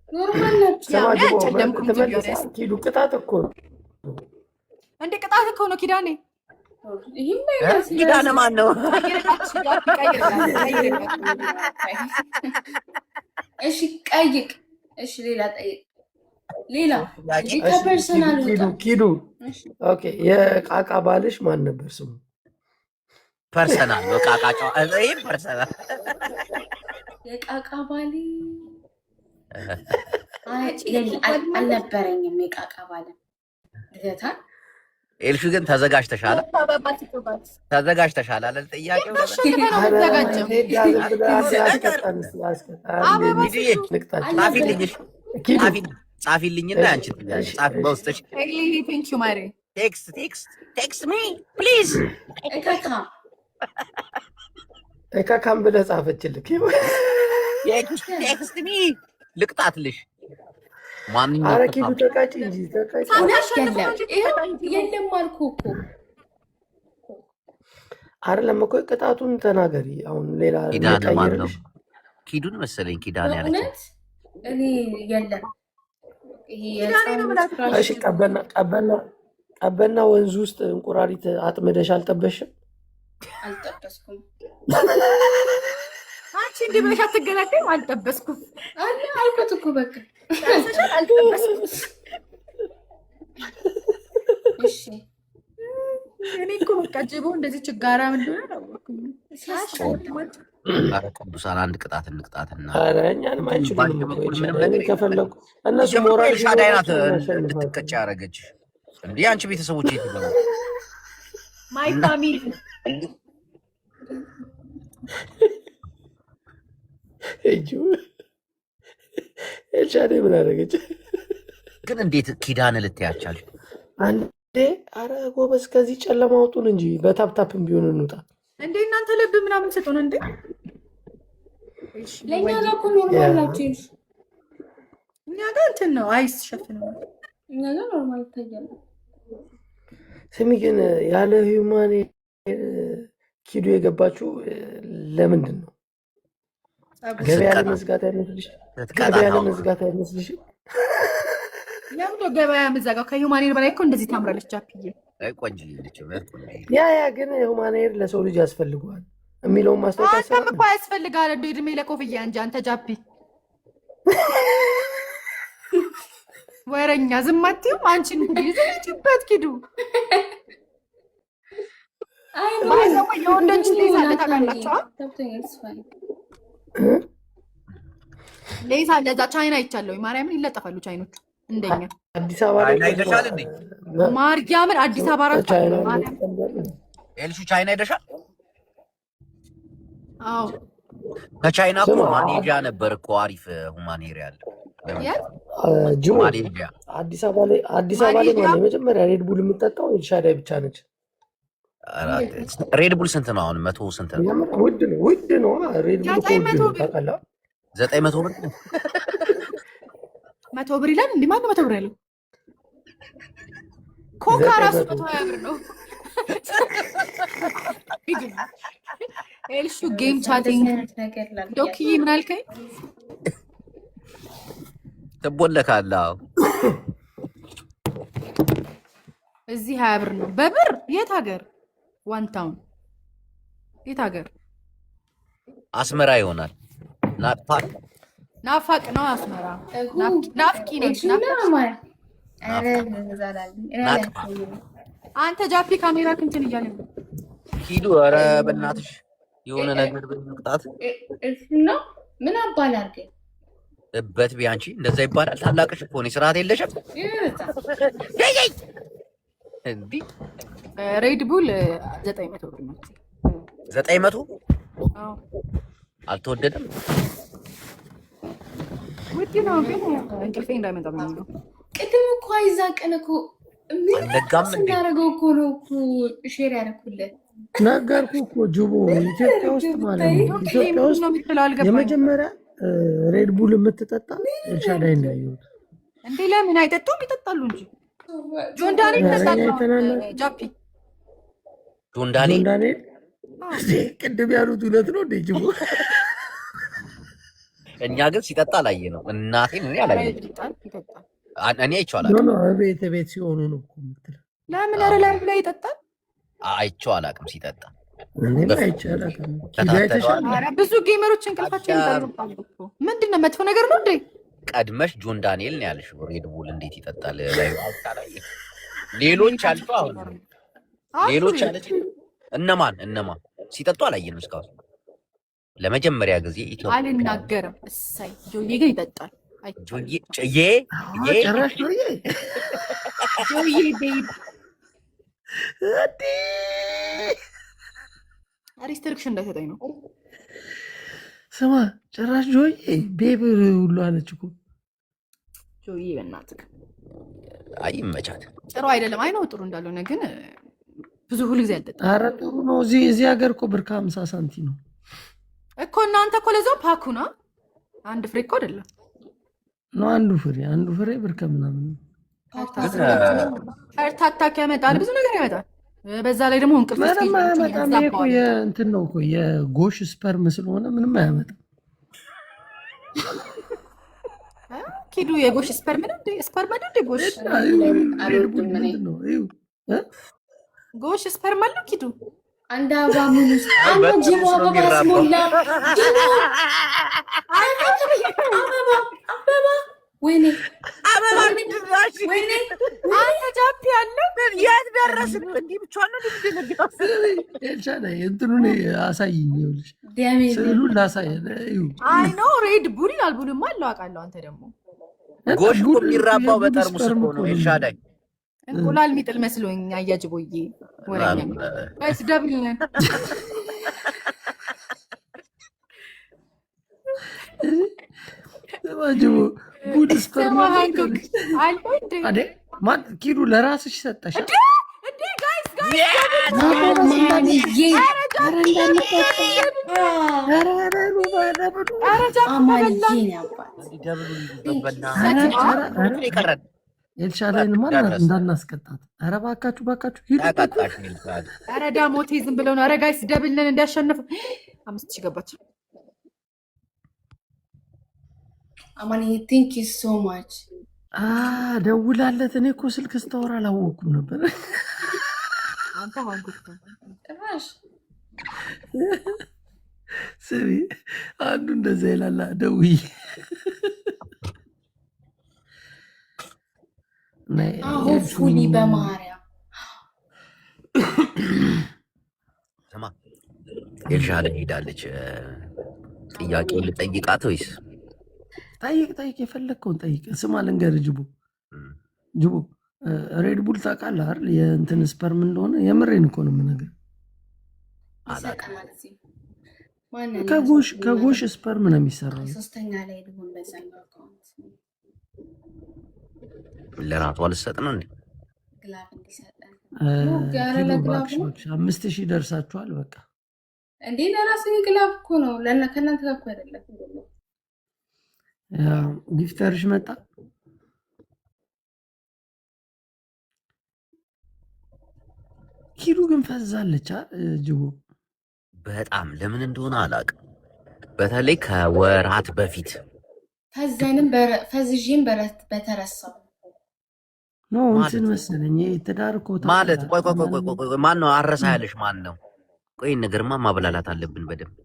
Speaker 4: ኖርማል ናቸው።
Speaker 2: ኪዱ ቅጣት እኮ ነው
Speaker 5: እንደ ቅጣት እኮ ነው ኪዳኔ።
Speaker 1: ኪዳነ ማን ነው?
Speaker 4: እሺ ቀይቅ። እሺ ሌላ ጠይቅ። ሌላ ከፐርሰናል
Speaker 2: ኪዱ ኦኬ። የቃቃ ባልሽ ማን ነበር ስሙ?
Speaker 1: ፐርሰናል ነው ቃቃ ጨዋ። ይሄ ፐርሰናል
Speaker 4: የቃቃ ባሌ አልነበረኝም የቃቃ ባለ ልደታ
Speaker 3: ኤልሹ ግን ተዘጋጅተሻል አይደል? ጥያቄው ጻፊልኝና አንቺ ጻፊ በውስጥሽ ቴክስት ሚ ፕሊዝ
Speaker 2: እካካም ብለህ ጻፈችልክ።
Speaker 3: ቴክስት ሚ ልቅጣትልሽ።
Speaker 2: ኧረ ኪዱ ተቃጭ እንጂ ተቃጭ።
Speaker 4: የለም አልኩህ እኮ
Speaker 2: አይደለም እኮ ቅጣቱን ተናገሪ። አሁን ሌላ
Speaker 3: ቀይርልሽ። ኪዱን መሰለኝ ኪዳን ያለች
Speaker 4: እኔ የለም።
Speaker 2: እሺ ቀበና ወንዝ ውስጥ እንቁራሪት አጥምደሽ አልጠበሽም?
Speaker 4: አልጠበስኩም።
Speaker 5: አንቺ እንዲህ ብለሽ አትገናገም። አልጠበስኩም
Speaker 4: አልኩት እኮ በቃ እሺ።
Speaker 5: እኔ እኮ በቃ ጅቦ እንደዚህ ችጋራ ምንድን ነው?
Speaker 3: ኧረ ቅዱሳን አንድ ቅጣት እንቅጣትና
Speaker 2: ኧረ እኛንም አይችሉም ከፈለጉ እነሱ ሞራል
Speaker 3: ሻዳይ ናት እንድትቀጭ ያደረገችሽ። እንዲህ አንቺ ቤተሰቦች የት ይገባሉ?
Speaker 5: ማይ ፋሚሊ
Speaker 2: ኤልሻዳይ ምን አደረገች
Speaker 3: ግን? እንዴት ኪዳን ልትያቻል?
Speaker 2: አንዴ አረ ጎበዝ ከዚህ ጨለማ አውጡን እንጂ በታፕታፕም ቢሆን እንውጣ
Speaker 5: እንዴ እናንተ ልብ ምናምን ሰጡን እንዴ?
Speaker 4: ለእኛ ጋር እኮ ኖርማል ናቸው።
Speaker 5: እኛ ጋር እንትን ነው አይስ ሸፍነው
Speaker 4: እኛ ጋር ኖርማል ይታያል።
Speaker 2: ስሚ ግን ያለ ሂውማን ኪዱ የገባችው ለምንድን ነው? ገበያ ለመዝጋት አይመስልሽም? ገበያ ለመዝጋት አይመስልሽም?
Speaker 5: ለምን ገበያ መዘጋው? ከሂውማኔር በላይ እኮ እንደዚህ ታምራለች ጃፒዬ።
Speaker 2: ያ ግን ሁማኔር ለሰው ልጅ ያስፈልገዋል የሚለውን ማስታወቂያ
Speaker 5: አንተም እኮ ያስፈልጋል እንደ እድሜ ለኮፍያ እንጂ አንተ ጃፒ ወረኛ ዝም አትይም አንቺ እንግዲህ ዝምጭበት ኪዱ
Speaker 4: አይ
Speaker 5: ነው የወንዶች ሌሳ ለታውቃላችሁ ሌሳ ለዛ ቻይና ይቻለው ማርያምን ይለጠፋሉ ቻይኖች እንደኛ
Speaker 2: አዲስ አበባ ላይ
Speaker 3: ይደሻል እንዴ?
Speaker 5: ማርያምን አዲስ አበባ ራሱ
Speaker 3: ኤልሹ ቻይና ይደሻል?
Speaker 5: አዎ
Speaker 3: ከቻይና እኮ ማሌዥያ ነበር እኮ አሪፍ ሁማኔር ያለ
Speaker 2: ጅሞ አዲስ አበባ ላይ ማለት የመጀመሪያ ሬድ ቡል የምጠጣው ኤልሻዳይ ብቻ ነች።
Speaker 3: ሬድ ቡል ስንት ነው አሁን? 100 ስንት ነው?
Speaker 2: ውድ ነው ሬድ ቡል እኮ ውድ ነው ታውቃለህ።
Speaker 3: 900 ብር
Speaker 5: 100 ብር ይላል እንዴ? ማነው 100 ብር ያለው? ኮካ ራሱ 120 ብር ነው። ኤልሹ ጌም ቻቲንግ ዶክዬ ምን አልከኝ?
Speaker 3: ትቦለካለህ።
Speaker 5: እዚህ 20 ብር ነው በብር። የት ሀገር? ዋን ታውን የት ሀገር?
Speaker 3: አስመራ ይሆናል።
Speaker 5: ናፋቅ ነው አስመራ። ናፍቂ ነች። አንተ ጃፒ ካሜራ እንትን እያለ ነው
Speaker 3: ሂዱ። ኧረ በእናትሽ የሆነ ነገር ብንቅጣት
Speaker 4: ነው። ምን አባል አድርገኝ
Speaker 3: እበት ቢያንቺ እንደዛ ይባላል። ታላቅሽ እኮ ነው። ስርዓት የለሽም እንዴ?
Speaker 5: ሬድ ቡል 900 ብር ነው።
Speaker 3: 900?
Speaker 5: አዎ
Speaker 3: አልተወደደም።
Speaker 5: ውድ ነው ግን እንቅልፌ እንዳይመጣ ነው።
Speaker 4: ቅድም እኮ አይዛቀን እኮ ምን እንዳደረገው እኮ ነው እኮ ሼር ያደረኩለት
Speaker 2: ነገርኩህ እኮ ጅቦ። ኢትዮጵያ ውስጥ ማለት ነው ኢትዮጵያ ውስጥ የመጀመሪያ ሬድ ቡል የምትጠጣ ኤልሻዳይ ነው ያየሁት።
Speaker 5: እንዴ ለምን አይጠጡም? ይጠጣሉ እንጂ ጆን ዳንኤል ይጠጣሉ። ጃፒ
Speaker 3: ጆን ዳንኤል
Speaker 2: ቅድም ያሉት እውነት ነው እንዴ ጅቦ?
Speaker 3: እኛ ግን ሲጠጣ አላየ ነው። እናቴን እኔ አላየ እኔ አይቼዋለሁ።
Speaker 2: ቤት ሲሆኑ ነው እኮ የምትለው።
Speaker 5: ለምን ኧረ ላይ ይጠጣል?
Speaker 3: አይቼው አላውቅም ሲጠጣ።
Speaker 5: ብዙ ጌመሮች እንቅልፋቸው ይጠጣሉ እኮ። ምንድን ነው መጥፎ ነገር ነው እንዴ?
Speaker 3: ቀድመሽ ጆን ዳንኤል ነው ያለሽ። ሬድ ቡል እንዴት ይጠጣል? ሌሎች አልፎ አሁን ሌሎች አለች። እነማን ሲጠጡ አላየንም እስካሁን። ለመጀመሪያ ጊዜ ኢትዮጵያ
Speaker 5: አልናገርም። እሰይ ጆዬ ግን ይጠጣል።
Speaker 2: ጭራሽ ጆዬ
Speaker 5: ቤብ ሪስትሪክሽን እንዳይሰጠኝ ነው።
Speaker 2: ስማ ጭራሽ ጆዬ ቤብ ሁሉ አለች እኮ
Speaker 5: ጆዬ በእናትህ
Speaker 1: አይ ይመቻት።
Speaker 5: ጥሩ አይደለም። አይ ነው ጥሩ እንዳልሆነ ግን ብዙ ሁሉ ጊዜ አልጠጣም።
Speaker 2: ኧረ ጥሩ ነው። እዚህ ሀገር እኮ ብር ከ50 ሳንቲም ነው
Speaker 5: እኮ እናንተ እኮ ለዛው ፓኩና አንድ ፍሬ እኮ አይደለም
Speaker 2: ነው አንዱ ፍሬ ብር ከምናምን
Speaker 5: እርታታክ ያመጣል፣ ብዙ ነገር ያመጣል። በዛ ላይ ደግሞ እንቅልፍ
Speaker 2: ምንም አያመጣም። ይሄ እኮ የእንትን ነው እኮ የጎሽ ስፐርም ስለሆነ ምንም አያመጣም።
Speaker 5: ኪዱ የጎሽ ስፐርም ነው እንዴ? ስፐርም ነው እንዴ? ጎሽ ስፐርም አለው ኪዱ
Speaker 4: አንድ አበባ ምን ውስጥ አንድ ጅቦ አበባ ስሞላ አበባ ወይኔ አበባ ምንድነው? ወይኔ
Speaker 5: አንተ ጃፒ ያለ
Speaker 1: የት ደረስን? እንዲህ ብቻ ነው እንደምትነግረው
Speaker 2: ኤልሻዳይ እንትኑን አሳይኝ። ይኸውልሽ ስዕሉን ላሳይ።
Speaker 5: አይ ኖ ሬድ ቡል ይላል። ቡልማ አለው አውቃለሁ። አንተ ደግሞ
Speaker 1: ጎሽ እኮ የሚራባው በጠርሙስ እኮ ነው ኤልሻዳይ።
Speaker 5: እንቁላል ሚጥል መስሎኝ አያጅቦዬ ወረኛ ጋይስ ደብል ነን።
Speaker 2: ማጅቦ ጉድ ስፐርም አደ ማን ኪዱ ለራስሽ ሰጠሽ
Speaker 5: እንዴ? ጋይስ
Speaker 2: ኤልሻዳይን ማን እንዳናስቀጣት። ኧረ እባካችሁ ሂዱ።
Speaker 5: ኧረ ዳሞቴ ዝም ብለው ነው። ኧረ ጋይስ ደብል ነን እንዲያሸንፍ 5000 ገባች።
Speaker 4: አማን ቲንክ ዩ ሶ ማች
Speaker 2: ደውላለት። እኔ እኮ ስልክ ስታወራ አላወኩም ነበር።
Speaker 5: አንተ ዋንኩት
Speaker 4: ጭራሽ
Speaker 2: ስሚ አንዱ እንደዛ ይላል። ደውዬ
Speaker 4: ሆፕፉሊ በማርያም
Speaker 1: ስማ ኤልሻዳይ ሄዳለች። ጥያቄውን ልጠይቃት ወይስ?
Speaker 2: ጠይቅ፣ የፈለግከውን ጠይቅ። ስማ ልንገርህ ጅቡ ሬድ ቡል ታውቃለህ አይደል? የእንትን ስፐርም እንደሆነ የምሬን እኮ ነው የምነግርህ። ከጎሽ ስፐርም ነው የሚሰራው።
Speaker 4: ሶስተኛ ላይ ልሆን በዛኛው አካውንት
Speaker 1: ለራቷ ልሰጥ ነው እንዴ?
Speaker 4: ግላፍ እንዲሰጠን
Speaker 2: 5000 ደርሳችኋል። በቃ
Speaker 4: እንዴ ለራስ ግላፍ እኮ ነው ከእናንተ ጋር እኮ አይደለም።
Speaker 2: ጊፍተርሽ መጣ። ኪዱ ግን ፈዛለች ጅቦ
Speaker 1: በጣም ለምን እንደሆነ አላውቅም። በተለይ ከወራት በፊት
Speaker 4: ፈዝዥም በተረሳው
Speaker 2: ነው እንትን መሰለኝ ትዳር እኮ
Speaker 1: ማለት ቆይ ማን ነው አረሳ ያለሽ? ማን ነው? ቆይ ነገርማ ማብላላት አለብን በደንብ።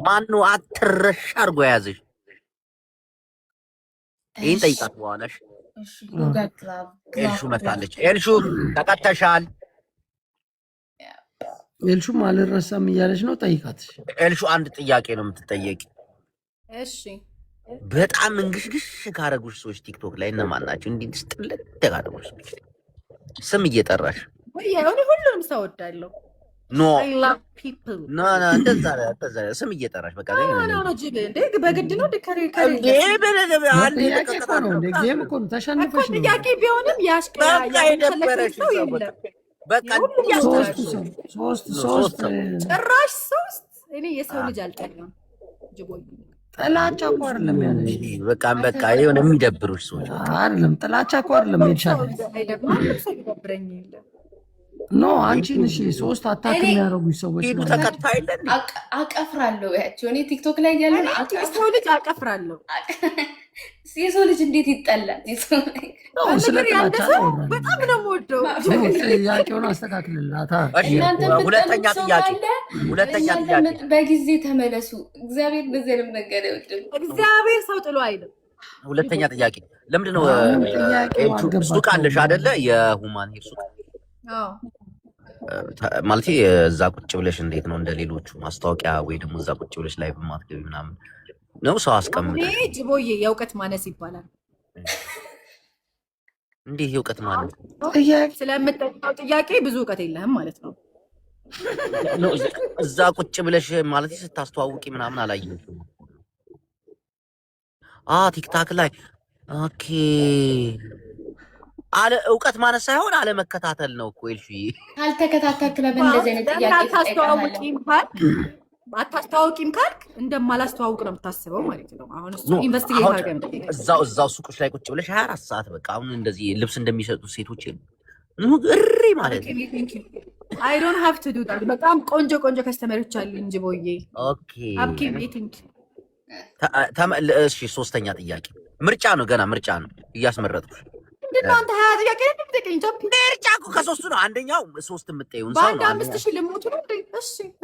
Speaker 1: ማን ነው አትረሻ አድርጎ የያዘሽ? ይህን ጠይቃት በኋላሽ። ኤልሹ መታለች። ኤልሹ ተቀተሻል።
Speaker 2: ኤልሹም አልረሳም እያለች ነው። ጠይቃት።
Speaker 1: ኤልሹ አንድ ጥያቄ ነው የምትጠየቂ።
Speaker 5: እሺ
Speaker 1: በጣም እንግሽግሽ ካረጉሽ ሰዎች ቲክቶክ ላይ እነማን ናቸው? እንዲህ ስጥለት ካረጉሽ ስም እየጠራሽ
Speaker 5: ወይ? ሁሉንም ሰው ወዳለሁ።
Speaker 1: ኖ
Speaker 5: ኖ
Speaker 1: እንደዛ ስም እየጠራሽ በቃ
Speaker 5: ጅብ እንዴ በግድ ነው
Speaker 2: ተሸንፈሽ ነው።
Speaker 5: ጥያቄ ቢሆንም ያስቀያየነበረሽ ሰው የለም።
Speaker 1: በቃ
Speaker 2: ሶስት
Speaker 5: ጭራሽ 3 እኔ የሰው ልጅ አልጠላም። ጅቦይ
Speaker 2: ጥላቻ እኮ አይደለም ያለሽ።
Speaker 1: በቃ የሆነ የሚደብሩሽ ሰዎች
Speaker 2: አይደለም። ጥላቻ እኮ አይደለም ይልሻል። ኖ አንቺን እሺ 3 አታክ የሚያደርጉሽ ሰዎች
Speaker 1: ሄዱ ተከታይለን
Speaker 4: አቀፍራለሁ ያቸው እኔ ቲክቶክ ላይ ያለን
Speaker 5: ሰው ልጅ አቀፍራለሁ።
Speaker 4: የሰው ልጅ እንዴት ይጠላል?
Speaker 2: ስለ ጥላቻ
Speaker 5: በጣም ነው የምወደው።
Speaker 2: ጥያቄውን አስተካክልላታ።
Speaker 1: ሁለተኛ ጥያቄ
Speaker 4: በጊዜ ተመለሱ። እግዚአብሔር በዚህ አይነት ነገር አይወድም።
Speaker 5: እግዚአብሔር ሰው ጥሎ አይልም።
Speaker 1: ሁለተኛ ጥያቄ ለምንድን ነው ሱቅ አለሽ አይደለ? የሁማን ሄር ሱቅ ማለት እዛ ቁጭ ብለሽ እንዴት ነው እንደ ሌሎቹ ማስታወቂያ ወይ ደግሞ እዛ ቁጭ ብለሽ ላይ በማትገቢ ምናምን ነው ሰው አስቀምጠ
Speaker 5: ጅቦዬ የእውቀት ማነስ ይባላል።
Speaker 1: እንዴት የእውቀት ማነስ?
Speaker 5: ስለምጠይቀው ጥያቄ ብዙ እውቀት የለህም ማለት ነው።
Speaker 1: እዛ ቁጭ ብለሽ ማለት ስታስተዋውቂ ምናምን አላየሁትም። ቲክታክ ላይ ኦኬ። አለ እውቀት ማነስ ሳይሆን አለ መከታተል ነው እኮ ኤልሽዬ።
Speaker 4: ካልተከታተልክ ለምን እንደዚህ አይነት ጥያቄ
Speaker 5: አታስተዋውቂም ካልክ እንደማላስተዋውቅ ነው የምታስበው ማለት ነው። አሁን እሱ ኢንቨስቲጌት አድርገን
Speaker 1: እዛው ሱቆች ላይ ቁጭ ብለሽ 24 ሰዓት በቃ አሁን እንደዚህ ልብስ እንደሚሰጡት ሴቶች እሪ ማለት ነው።
Speaker 5: አይ ዶንት ሃቭ ቱ ዱ ዳት። በጣም ቆንጆ ከስተመሮች አሉ እንጂ ቦዬ።
Speaker 1: ኦኬ
Speaker 5: አብኪ ሜቲንግ
Speaker 1: እሺ። ሶስተኛ ጥያቄ ምርጫ ነው፣ ገና ምርጫ ነው እያስመረጥኩሽ።
Speaker 5: ምንድነው አንተ 20 ጥያቄ ነው የምትጠይቀኝ? ጃፒ
Speaker 1: ምርጫ እኮ ከሶስቱ ነው። አንደኛው 3 የምትጠይውን ሰው
Speaker 5: ነው። በአንድ 5000 ልሞቱ ነው እንዴ?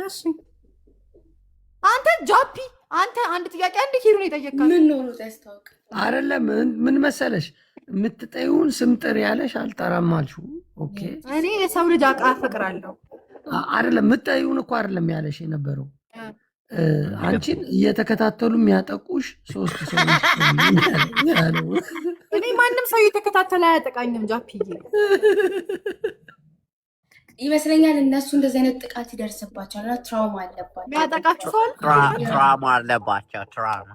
Speaker 5: እሺ አንተ ጃፒ አንተ አንድ ጥያቄ አንድ ኪሎ ነው የጠየቅካት።
Speaker 4: ምን ነው ታስታውቅ
Speaker 2: አይደለም። ምን መሰለሽ የምትጠይውን ስም ጥሪ ያለሽ አልጠራም አልሽው። ኦኬ
Speaker 5: እኔ የሰው ልጅ አፈቅራለሁ
Speaker 2: አይደለም። የምትጠይውን እኮ አይደለም ያለሽ የነበረው አንቺን እየተከታተሉ የሚያጠቁሽ 3 ሰዎች ያለው።
Speaker 5: እኔ ማንም ሰው እየተከታተለ አያጠቃኝም ጃፒዬ
Speaker 4: ይመስለኛል። እነሱ እንደዚህ አይነት ጥቃት ይደርስባቸዋልና ትራውማ አለባቸው።
Speaker 5: የሚያጠቃችሁ ሰው
Speaker 1: ትራውማ አለባቸው። ትራውማ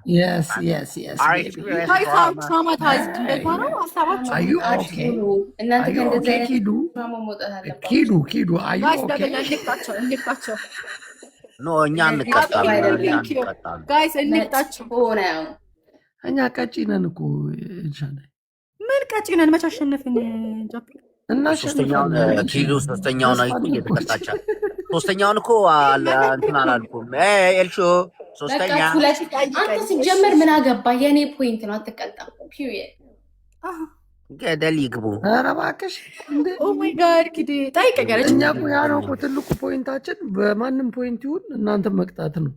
Speaker 5: ትራውማታይዝድ እንደሆነ ነው ሀሳባችሁ።
Speaker 4: እናንተ ከእንደዚህ አይነት ትራውማ መውጣት አለባቸው።
Speaker 2: ኪዱ አዩ ኦኬ
Speaker 5: እንቅጣቸው
Speaker 1: ኖ እኛ እንቀጣለን
Speaker 5: ጋይስ እንቅጣቸው።
Speaker 4: ሆነ
Speaker 2: እኛ ቀጪ ነን እኮ ኢንሻአላህ።
Speaker 5: ምን ቀጪ ነን? መች አሸነፍን ጃፒ?
Speaker 2: እና
Speaker 1: ሶስተኛውን ኪሎ ሶስተኛውን አይቶ እየተቀጣቻ ሶስተኛውን እኮ እንትን አላልኩም። ኤልሾ ሶስተኛ
Speaker 4: አንተ ሲጀመር ምን አገባ? የኔ ፖይንት ነው። አትቀጣም። ፒሪየድ
Speaker 1: ገደል ይግቡ።
Speaker 2: ኧረ እባክሽ እንዴ!
Speaker 5: ኦ ማይ ጋድ ኪዲ ጠይቀኛለች።
Speaker 2: እኛ እኮ ያ ነው እኮ ትልቁ ፖይንታችን። በማንም ፖይንት ይሁን እናንተ መቅጣት ነው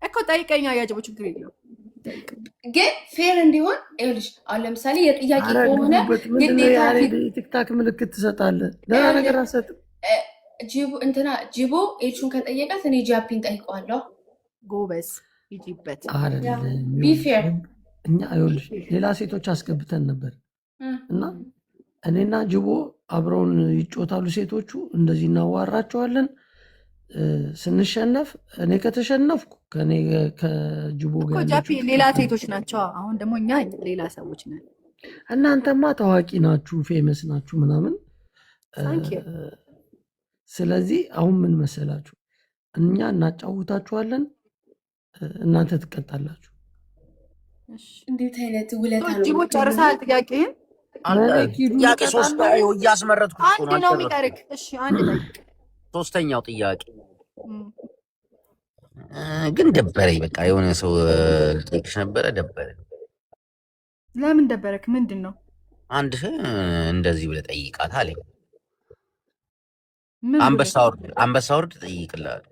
Speaker 5: እኮ። ጠይቀኛ ያጀቡ ችግር የለውም።
Speaker 4: ግን ፌር እንዲሆን ይኸውልሽ፣ አሁን ለምሳሌ የጥያቄ ከሆነ ግዴታ
Speaker 2: ቲክታክ ምልክት ትሰጣለህ። ሌላ ነገር አትሰጥም።
Speaker 4: ጂቦ ኤልሹን ከጠየቃት እኔ ጃፒን ጠይቀዋለሁ።
Speaker 5: ጎበዝ ይጂበት
Speaker 4: ቢፌር።
Speaker 2: እኛ ይኸውልሽ ሌላ ሴቶች አስገብተን ነበር እና እኔና ጅቦ አብረውን ይጮታሉ ሴቶቹ። እንደዚህ እናዋራቸዋለን። ስንሸነፍ እኔ ከተሸነፍኩ ከጅቦ ጋር
Speaker 5: ሌላ ሴቶች ናቸው። አሁን ደግሞ እኛ ሌላ ሰዎች ነን።
Speaker 2: እናንተማ ታዋቂ ናችሁ፣ ፌመስ ናችሁ ምናምን። ስለዚህ አሁን ምን መሰላችሁ፣ እኛ እናጫውታችኋለን፣ እናንተ ትቀጣላችሁ።
Speaker 4: እንዴት አይነት ውለታ ነው!
Speaker 5: ጅቦ ጨርሰሃል ጥያቄህን?
Speaker 1: ጥያቄ 3 እያስመረጥኩ
Speaker 5: አንድ ነው የሚቀርክ። እሺ አንድ ጠይቅ።
Speaker 1: ሶስተኛው ጥያቄ ግን ደበረኝ። በቃ የሆነ ሰው ጠይቅሽ ነበረ፣ ደበረኝ።
Speaker 5: ለምን ደበረክ? ምንድን ነው?
Speaker 1: አንድ እንደዚህ ብለህ ጠይቃት አለኝ። አንበሳ ውርድ ጠይቅልሃል።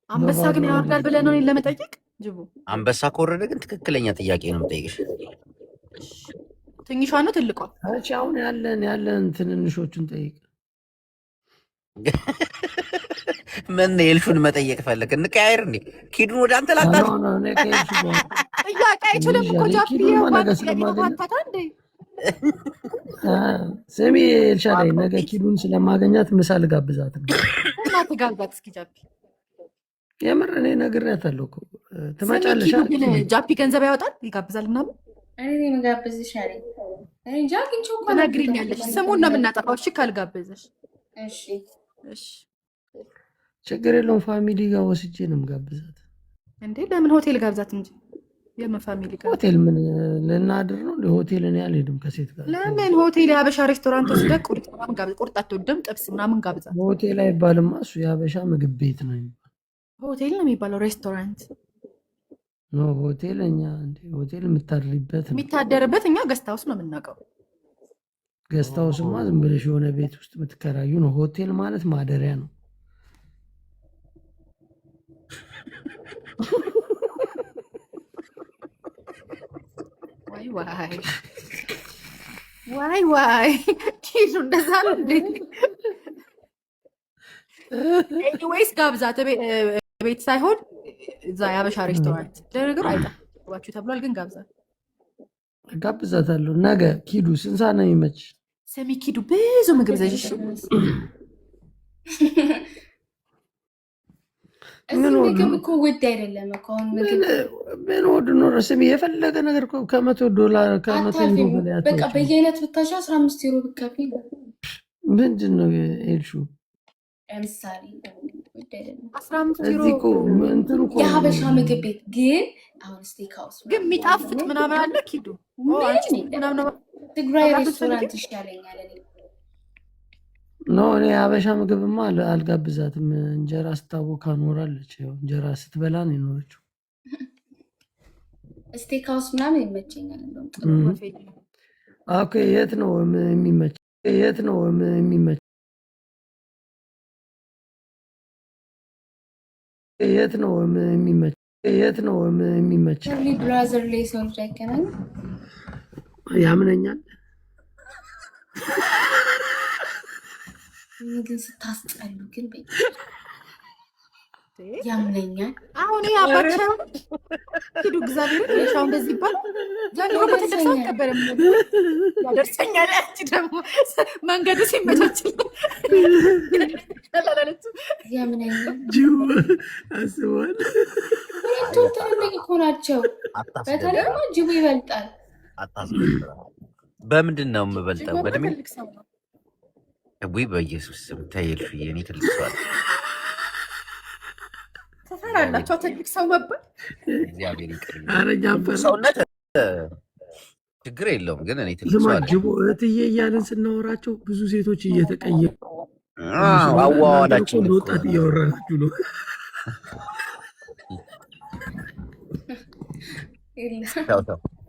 Speaker 5: አንበሳ ግን ያወርዳል ብለህ ነው ለመጠየቅ? ጅቡ
Speaker 1: አንበሳ ከወረደ ግን ትክክለኛ ጥያቄ ነው የምጠይቅሽ።
Speaker 5: ትንሿ ነው ትልቋ?
Speaker 2: አሁን ያለን ትንንሾቹን ጠይቅ።
Speaker 1: ምን ኤልሹን መጠየቅ ፈለግ? እንቀያየር እንዴ? ኪዱን ወደ አንተ ላጣት
Speaker 5: ጥያቄ አይችልም እኮ ጃፒ።
Speaker 2: ስሚ ኤልሻዳይ፣ ነገ ኪዱን ስለማገኛት ምሳ ልጋብዛት ነው።
Speaker 5: እና ትጋብዛት እስኪ ጃፒ።
Speaker 2: የምር እኔ ነግሬያታለሁ እኮ ትመጫለሽ።
Speaker 5: ጃፒ ገንዘብ ያወጣል ይጋብዛል ምናምን።
Speaker 4: እኔ መጋበዝሽ አለኝ እንጂ አግኝቼው እኮ
Speaker 5: ትነግሪኛለሽ። ስሙን ነው የምናጠፋው። እሺ ካልጋበዘሽ
Speaker 4: እሺ
Speaker 2: ችግር የለውም። ፋሚሊ ጋር ወስጄ ነው የምጋብዛት።
Speaker 5: እንዴ ለምን ሆቴል ጋብዛት እንጂ። የምን ፋሚሊ ጋር
Speaker 2: ሆቴል? ምን ልናድር ነው? ሆቴል እኔ አልሄድም ከሴት ጋር።
Speaker 5: ለምን ሆቴል? የሀበሻ ሬስቶራንት ወስደህ ቁርጥ ምናምን ጋብዛት። ቁርጥ አትወድም? ጥብስ ምናምን ጋብዛት።
Speaker 2: ሆቴል አይባልም እሱ፣ የሀበሻ ምግብ ቤት ነው የሚባለው።
Speaker 5: ሆቴል ነው የሚባለው፣ ሬስቶራንት
Speaker 2: ነው ሆቴል። እኛ እንደ ሆቴል
Speaker 5: የሚታደርበት እኛ ገስት ሃውስ ነው የምናውቀው።
Speaker 2: ገስት ሃውስማ ዝም ብለሽ የሆነ ቤት ውስጥ የምትከራዩ ነው። ሆቴል ማለት ማደሪያ ነው።
Speaker 5: ዋይ ኪዱ እንደዛ ነው እንዴ? ኤኒዌይስ ጋብዛት። ቤት ሳይሆን እዛ ያበሻ ሬስቶራንት ለነገሩ አይጣባችሁ ተብሏል። ግን
Speaker 2: ጋብዛታለሁ ነገ። ኪዱ ስንት ሰዓት ነው የሚመች?
Speaker 5: ሰሚ ኪዱ ብዙ ምግብ ዘዥሽ
Speaker 4: ምን ምግብ እኮ ውድ አይደለም እኮ አሁን ምግብ
Speaker 2: ምን ወድ ኖረ ስሚ የፈለገ ነገር እኮ $100 $100 በላይ
Speaker 4: በቃ በየአይነት ብታሻ 15 ዩሮ ብከፊ
Speaker 2: ምንድን ነው ኤልሹ?
Speaker 4: ለምሳሌ ውድ አይደለም
Speaker 5: 15 ዩሮ
Speaker 2: እኮ እንትን እኮ
Speaker 4: የሀበሻ ምግብ ቤት ግን አሁን ስቴክ ሃውስ
Speaker 5: ግን የሚጣፍጥ ምናምን አለ ኪዱ ምናምን
Speaker 4: ትግራይ ሬስቶራንት ይሻለኛል እኔ
Speaker 2: ኖ እኔ ሀበሻ ምግብማ አልጋብዛትም። እንጀራ ስታቦካ ኖራለች። ያው እንጀራ ስትበላ ነው የኖረችው።
Speaker 4: ስቴክ ሃውስ ምናምን ይመቸኛል።
Speaker 2: ኦኬ የት ነው የሚመች? የት ነው የሚመች? የት ነው የሚመች? የት ነው የሚመች?
Speaker 4: ብራዘር ላይ ሰው ልጅ አይገናኝ
Speaker 2: ያምነኛል።
Speaker 4: ግን ስታስጠሉ ግን ያምነኛል።
Speaker 5: አሁን ያባቸው ሂዱ እግዚአብሔር ለሻው እንደዚህ ይባል ጃኒ ወደ ተሰው ከበረም ያደርሰኛል። አንቺ ደግሞ መንገዱ ሲመቻችል
Speaker 4: ያምነኛል።
Speaker 2: ጂው አስዋል
Speaker 4: ትልቅ እኮ ናቸው። በተለይማ ጅቡ ይበልጣል።
Speaker 1: በምንድን ነው የምበልጠው? በእድሜ ወይ በኢየሱስ ስም ተይልሽ የኔ ትልቅ ሰው አለ
Speaker 5: ተፈራላችሁ። ትልቅ ሰው መባል
Speaker 1: እግዚአብሔር ይቅር።
Speaker 2: አረኛ
Speaker 1: ሰውነት ችግር የለውም ግን እኔ ትልቅ ሰው አለ።
Speaker 2: ጅቦ እህትዬ እያልን ስናወራቸው ብዙ ሴቶች እየተቀየሩ
Speaker 1: አዋዋዳችን
Speaker 2: ወጣት እያወራችሁ ነው።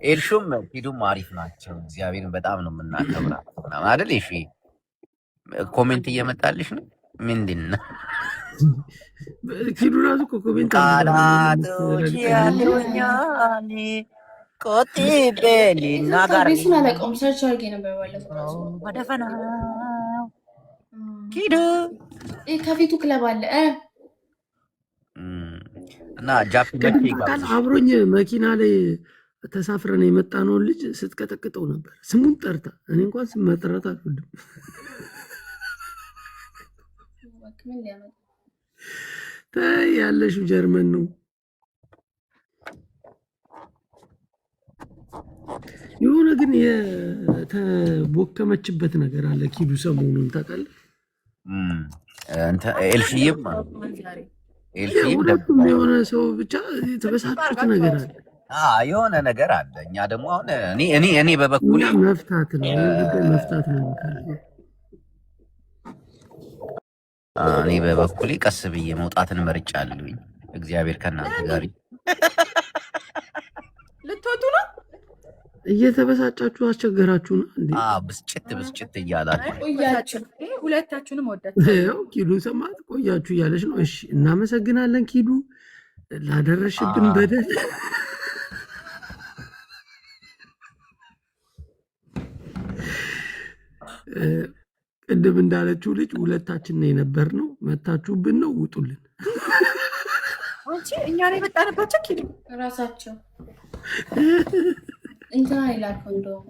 Speaker 1: ኤልሹም ሂዱም አሪፍ ናቸው። እግዚአብሔርን በጣም ነው የምናከብራቸው አይደል? እሺ ኮሜንት እየመጣልሽ ነው። ምንድን ነው
Speaker 2: ኪዱ ራሱ እኮ ኮሜንት
Speaker 1: ቃላቶች ያሉኛል ቆጢ ቤሊና ጋር
Speaker 4: ቤሱን አላውቀውም። ሰርች አድርጌ ነበር ባለፈው
Speaker 1: ወደፈናው ኪዱ
Speaker 4: ከፊቱ ክለብ አለ
Speaker 1: እና ጃፒ
Speaker 2: አብሮኝ መኪና ላይ ተሳፍረን የመጣነውን ልጅ ስትቀጠቅጠው ነበር ስሙን ጠርታ። እኔ እንኳን ስም መጥራት አልወድም። ያለሽው ጀርመን ነው። የሆነ ግን የተቦከመችበት ነገር አለ ኪዱ ሰሞኑን ታውቃለህ?
Speaker 1: ኤልሽይም
Speaker 2: የሆነ ሰው ብቻ የተበሳጩት ነገር አለ።
Speaker 1: የሆነ ነገር አለ። እኛ ደግሞ አሁን እኔ በበኩሌ
Speaker 2: መፍታት ነው መፍታት ነው።
Speaker 1: እኔ በበኩሌ ቀስ ብዬ መውጣትን መርጫለሁኝ። እግዚአብሔር ከእናንተ ጋር።
Speaker 5: ልትወጡ ነው?
Speaker 2: እየተበሳጫችሁ አስቸገራችሁ ነው እንዴ?
Speaker 1: ብስጭት እያላችሁ
Speaker 4: ቆያችሁ።
Speaker 5: ሁለታችሁንም ወዳችሁ
Speaker 2: ኪዱ ሰማት ቆያችሁ እያለች ነው። እሺ እናመሰግናለን ኪዱ ላደረሽብን በደል። ቅድም እንዳለችው ልጅ ሁለታችን ነው የነበር ነው። መታችሁብን ነው ውጡልን።
Speaker 5: አንቺ እኛ ላይ መጣንባቸው ኪዱ
Speaker 4: ራሳቸው እንትና ይላልኩ እንደውም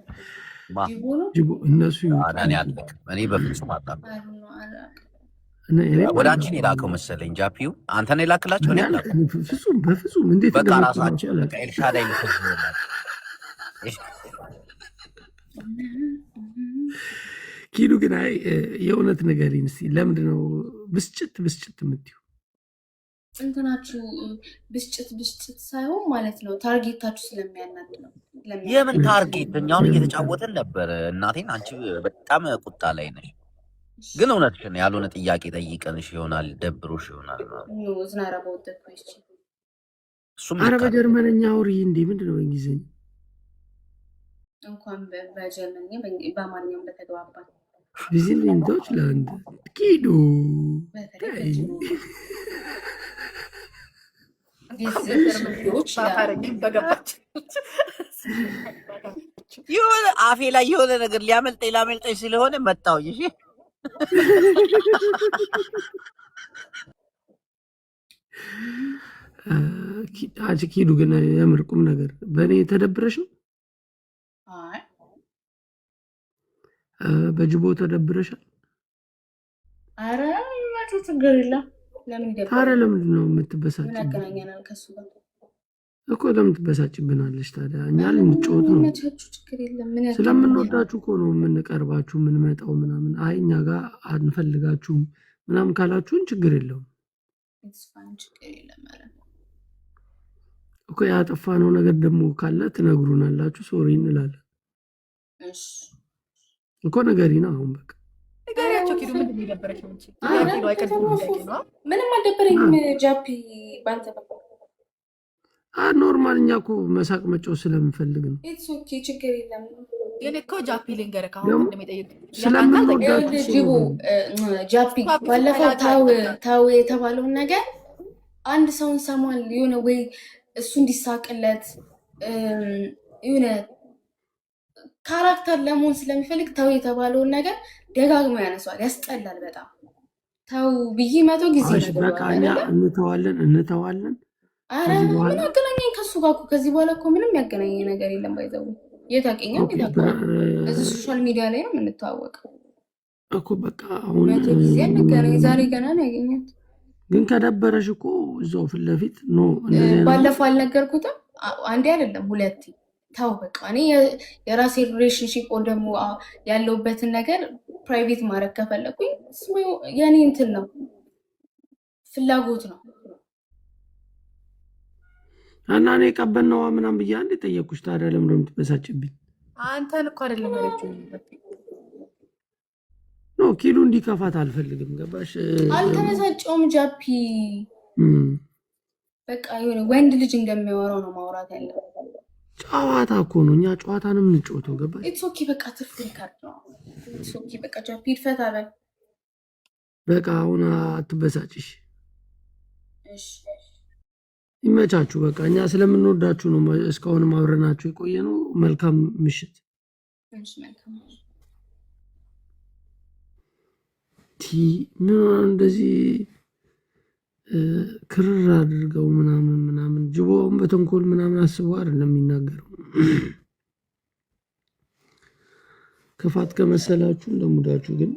Speaker 2: ጅቦ እነሱ
Speaker 1: እኔ በፍጹም አጣም ወደ አንቺን የላከው መሰለኝ። ጃፒው አንተን የላክላቸው
Speaker 2: ፍጹም በፍጹም እንዴት
Speaker 1: በቃ ራሳቸው ኤልሻዳይ ልትዝ
Speaker 2: ኪዱ ግን አይ የእውነት ንገሪኝ እስኪ ለምንድን ነው ብስጭት የምትይው?
Speaker 4: እንትናችሁ ብስጭት ሳይሆን ማለት ነው ታርጌታችሁ ስለሚያናድ ነው።
Speaker 1: የምን ታርጌት? እኛውን እየተጫወተን ነበር። እናቴን አንቺ በጣም ቁጣ ላይ ነሽ። ግን እውነትሽን ያልሆነ ጥያቄ ጠይቀንሽ ይሆናል፣ ደብሮሽ ይሆናል።
Speaker 2: ኧረ በጀርመንኛ አውሪ እንዴ! ምንድን ነው እንግሊዝኛ?
Speaker 4: እንኳን በጀርመንኛ በአማርኛም በተግባባል
Speaker 2: ቪዚን ዶችላንድ ኪዱ
Speaker 1: የሆነ አፌ ላይ የሆነ ነገር ላመልጠኝ ስለሆነ መጣው። እሺ
Speaker 2: አንቺ ኪዱ ግን የምር ቁም ነገር በእኔ ተደብረሽ ነው?
Speaker 4: አይ
Speaker 2: በጅቦ ተደብረሻል?
Speaker 4: አረ ማቹ ችግር የለም። ለምን ይደብራል?
Speaker 2: ታዲያ ለምንድን ነው
Speaker 4: ምን
Speaker 2: የምትበሳጭብን?
Speaker 4: ያገናኘናል ከሱ ጋር?
Speaker 2: እኮ ለምን ትበሳጭብናለች ታዲያ? እኛ ልንጫወት ነው።
Speaker 4: ማቹ ችግር የለም። ምን ያገናኘናል?
Speaker 2: ስለምንወዳችሁ እኮ ነው የምንቀርባችሁ የምንመጣው ምናምን። አይ እኛ ጋር አንፈልጋችሁም ምናምን ካላችሁን ችግር የለውም
Speaker 4: ኢትስፋን ችግር የለም ማለት
Speaker 2: እኮ። ያጠፋነው ነገር ደግሞ ካለ ትነግሩናላችሁ፣ ሶሪ እንላለን
Speaker 4: እሺ
Speaker 2: እኮ። ነገሪና አሁን በቃ
Speaker 5: ንገሪያቸው። ኪዱ ምንድን ነው የደበረሽ? ኪዱ አይቀርም ነው።
Speaker 4: ምንም አልደበረኝም። ጃፒ ባንተ በቃ
Speaker 2: ኖርማል። እኛ እኮ መሳቅ መጫወት ስለምንፈልግ ነው።
Speaker 4: ኢትስ ኦኬ ችግር የለም።
Speaker 5: ግን እኮ ጃፒ ልንገርህ አሁን እንደሚጠይቅ
Speaker 2: ስለምንወዳችሁ
Speaker 4: ጃፒ ባለፈው ታው የተባለውን ነገር አንድ ሰውን ሰማል የሆነ ወይ እሱ እንዲሳቅለት የሆነ ካራክተር ለመሆን ስለሚፈልግ ታው የተባለውን ነገር ደጋግሞ ያነሷል። ያስጠላል በጣም። ታው ብዬ 100 ጊዜ
Speaker 2: በቃ እኛ እንተዋለን።
Speaker 4: አረ ምን አገናኘኝ ከሱ ጋር? ከዚህ በኋላ እኮ ምንም ያገናኘኝ ነገር የለም። ባይዘው የታቀኛው እዚህ ሶሻል ሚዲያ ላይ ነው የምንተዋወቀው
Speaker 2: እኮ። በቃ አሁን
Speaker 4: 100 ጊዜ አልነገረኝ። ዛሬ ገና ነው ያገኘሁት።
Speaker 2: ግን ከደበረሽ እኮ እዛው ፊት ለፊት ነው።
Speaker 4: ባለፈው አልነገርኩትም? አንዴ አይደለም ሁለቴ። ታው በቃ እኔ የራሴ ሪሌሽንሺፕ ደግሞ ያለውበትን ነገር ፕራይቬት ማድረግ ከፈለኩኝ የኔ እንትን ነው ፍላጎት ነው።
Speaker 2: እና እኔ ቀበናዋ ምናምን ብዬ አንዴ ጠየቅኩሽ። ታዲያ ለምን ነው የምትበሳጭብኝ?
Speaker 5: አንተን እኮ አይደለም ያለችው
Speaker 2: ነው። ኪሉ እንዲከፋት አልፈልግም። ገባሽ?
Speaker 4: አልተበሳጨውም ጃፒ። በቃ የሆነ ወንድ ልጅ እንደሚያወራው ነው ማውራት ያለው።
Speaker 2: ጨዋታ እኮ ነው። እኛ ጨዋታ ነው የምንጫወተው። ገባሽ?
Speaker 4: ኢትስ ኦኬ በቃ ትርፍ ካርድ ነው። ኢትስ ኦኬ በቃ ጃፒ ይፈታ በል።
Speaker 2: በቃ አሁን አትበሳጭሽ።
Speaker 4: እሺ
Speaker 2: ይመቻችሁ። በቃ እኛ ስለምንወዳችሁ ነው እስካሁንም አብረናችሁ የቆየ ነው። መልካም ምሽት።
Speaker 4: እሺ መልካም።
Speaker 2: ምን እንደዚህ ክርር አድርገው ምናምን ጅቦውን በተንኮል ምናምን አስበው አይደለም የሚናገረው። ክፋት ከመሰላችሁ እንደሙዳችሁ ግን